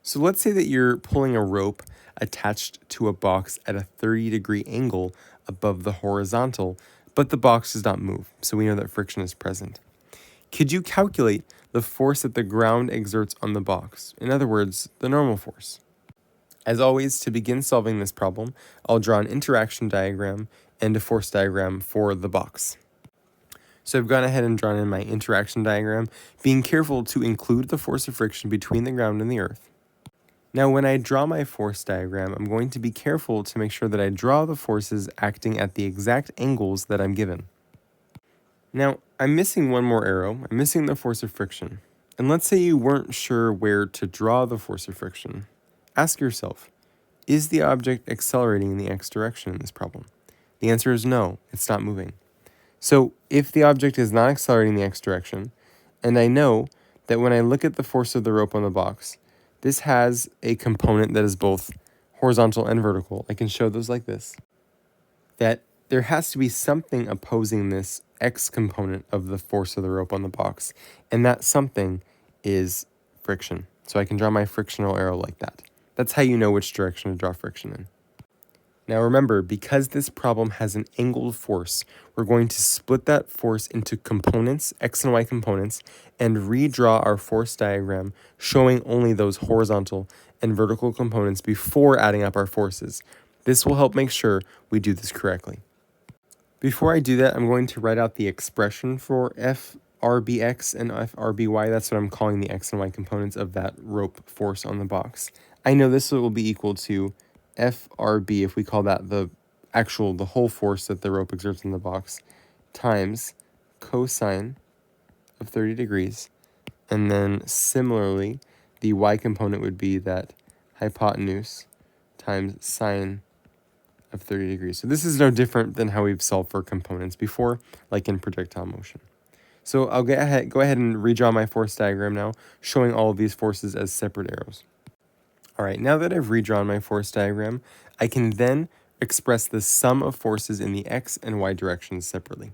So let's say that you're pulling a rope attached to a box at a 30-degree angle above the horizontal, but the box does not move, so we know that friction is present. Could you calculate the force that the ground exerts on the box? In other words, the normal force. As always, to begin solving this problem, I'll draw an interaction diagram and a force diagram for the box. So I've gone ahead and drawn in my interaction diagram, being careful to include the force of friction between the ground and the earth. Now, when I draw my force diagram, I'm going to be careful to make sure that I draw the forces acting at the exact angles that I'm given. Now, I'm missing one more arrow. I'm missing the force of friction. And let's say you weren't sure where to draw the force of friction. Ask yourself, is the object accelerating in the x direction in this problem? The answer is no, it's not moving. So if the object is not accelerating in the x direction, and I know that when I look at the force of the rope on the box, this has a component that is both horizontal and vertical. I can show those like this. That there has to be something opposing this x component of the force of the rope on the box, and that something is friction. So I can draw my frictional arrow like that. That's how you know which direction to draw friction in. Now remember, because this problem has an angled force, we're going to split that force into components, x and y components, and redraw our force diagram showing only those horizontal and vertical components before adding up our forces. This will help make sure we do this correctly. Before I do that, I'm going to write out the expression for FRBX and FRBY. That's what I'm calling the x and y components of that rope force on the box. I know this will be equal to FRB, if we call that the whole force that the rope exerts on the box, times cosine of 30 degrees. And then similarly, the y component would be that hypotenuse times sine of 30 degrees. So this is no different than how we've solved for components before, like in projectile motion. So I'll go ahead and redraw my force diagram now, showing all of these forces as separate arrows. All right, now that I've redrawn my force diagram, I can then express the sum of forces in the x and y directions separately.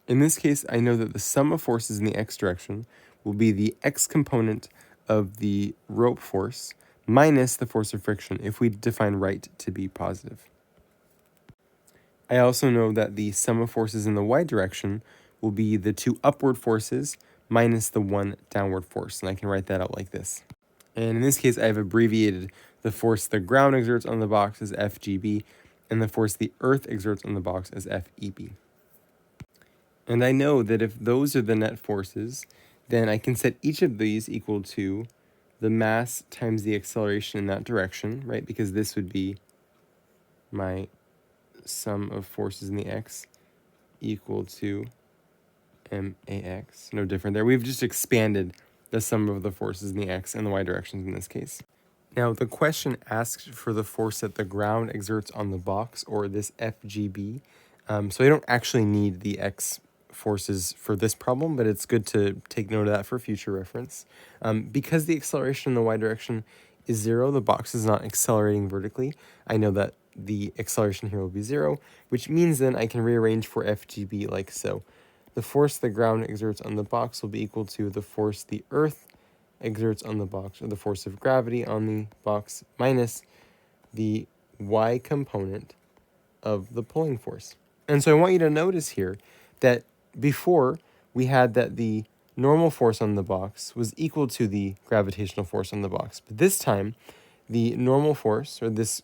In this case, I know that the sum of forces in the x direction will be the x component of the rope force minus the force of friction if we define right to be positive. I also know that the sum of forces in the y direction will be the two upward forces minus the one downward force, and I can write that out like this. And in this case, I've abbreviated the force the ground exerts on the box as FGB, and the force the earth exerts on the box as FEB. And I know that if those are the net forces, then I can set each of these equal to the mass times the acceleration in that direction, right? Because this would be my sum of forces in the x equal to MAX. No different there. We've just expanded the sum of the forces in the x and the y directions in this case. Now, the question asks for the force that the ground exerts on the box, or this FGB. So I don't actually need the x forces for this problem, but it's good to take note of that for future reference. Because the acceleration in the y direction is 0, the box is not accelerating vertically. I know that the acceleration here will be 0, which means then I can rearrange for FGB like so. The force the ground exerts on the box will be equal to the force the earth exerts on the box, or the force of gravity on the box, minus the y component of the pulling force. And so I want you to notice here that before we had that the normal force on the box was equal to the gravitational force on the box. But this time, the normal force, or this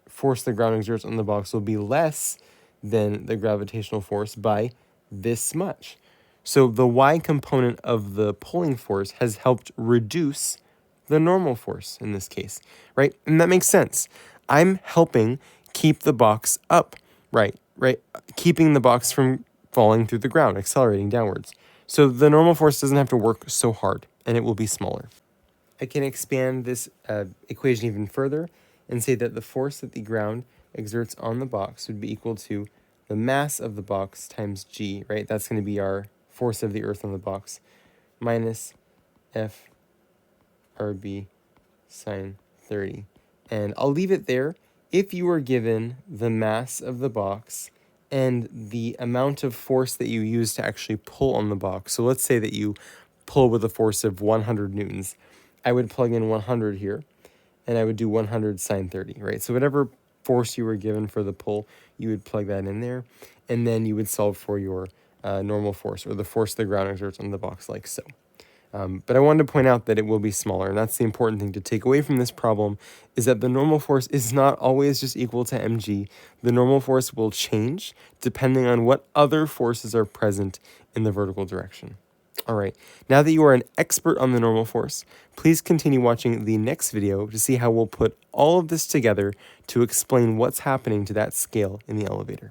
force the ground exerts on the box, will be less than the gravitational force by this much. So the y component of the pulling force has helped reduce the normal force in this case, right? And that makes sense. I'm helping keep the box up, right? Keeping the box from falling through the ground, accelerating downwards. So the normal force doesn't have to work so hard, and it will be smaller. I can expand this equation even further and say that the force that the ground exerts on the box would be equal to the mass of the box times g, right? That's going to be our force of the earth on the box, minus FRB sine 30. And I'll leave it there. If you were given the mass of the box and the amount of force that you use to actually pull on the box, so let's say that you pull with a force of 100 newtons, I would plug in 100 here, and I would do 100 sine 30, right? So whatever force you were given for the pull, you would plug that in there, and then you would solve for your normal force, or the force the ground exerts on the box, like so. But I wanted to point out that it will be smaller, and that's the important thing to take away from this problem, is that the normal force is not always just equal to mg. The normal force will change depending on what other forces are present in the vertical direction. All right, now that you are an expert on the normal force, please continue watching the next video to see how we'll put all of this together to explain what's happening to that scale in the elevator.